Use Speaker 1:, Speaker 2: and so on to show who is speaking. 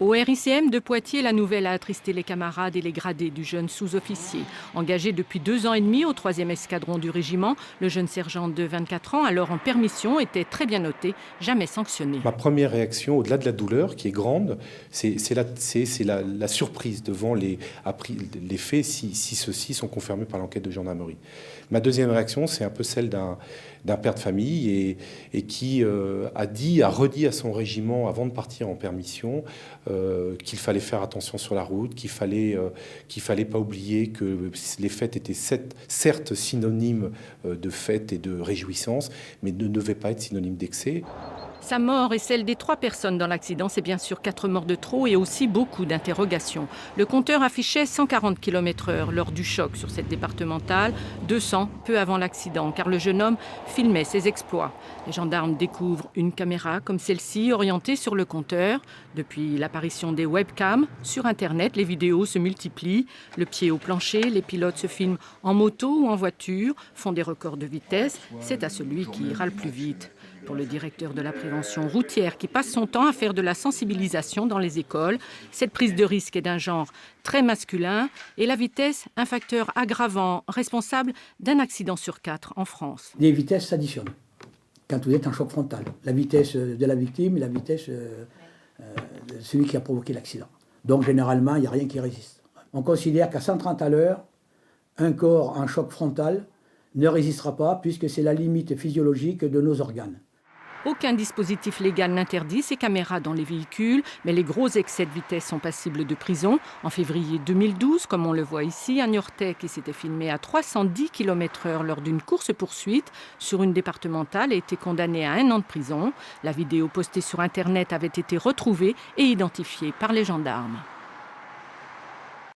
Speaker 1: Au RICM de Poitiers, la nouvelle a attristé les camarades et les gradés du jeune sous-officier. Engagé depuis 2 ans et demi au 3e escadron du régiment, le jeune sergent de 24 ans, alors en permission, était très bien noté, jamais sanctionné.
Speaker 2: Ma première réaction, au-delà de la douleur, qui est grande, c'est la surprise devant les faits, si ceux-ci sont confirmés par l'enquête de gendarmerie. Ma deuxième réaction, c'est un peu celle d'un père de famille et qui a redit à son régiment, avant de partir en permission, qu'il fallait faire attention sur la route, qu'il fallait pas oublier que les fêtes étaient certes synonymes de fêtes et de réjouissances, mais ne devaient pas être synonymes d'excès.
Speaker 1: Sa mort et celle des 3 personnes dans l'accident, c'est bien sûr 4 morts de trop et aussi beaucoup d'interrogations. Le compteur affichait 140 km/h lors du choc sur cette départementale, 200 peu avant l'accident, car le jeune homme filmait ses exploits. Les gendarmes découvrent une caméra comme celle-ci orientée sur le compteur. Depuis l'apparition des webcams, sur Internet, les vidéos se multiplient. Le pied au plancher, les pilotes se filment en moto ou en voiture, font des records de vitesse. C'est à celui qui ira le plus vite. Pour le directeur de la prévention routière qui passe son temps à faire de la sensibilisation dans les écoles, cette prise de risque est d'un genre très masculin et la vitesse, un facteur aggravant responsable d'un accident sur 4 en France.
Speaker 3: Les vitesses s'additionnent quand vous êtes en choc frontal. La vitesse de la victime et la vitesse de celui qui a provoqué l'accident. Donc généralement, il n'y a rien qui résiste. On considère qu'à 130 à l'heure, un corps en choc frontal ne résistera pas puisque c'est la limite physiologique de nos organes.
Speaker 1: Aucun dispositif légal n'interdit ces caméras dans les véhicules, mais les gros excès de vitesse sont passibles de prison. En février 2012, comme on le voit ici, un Niortais qui s'était filmé à 310 km/h lors d'une course-poursuite sur une départementale a été condamné à 1 an de prison. La vidéo postée sur Internet avait été retrouvée et identifiée par les gendarmes.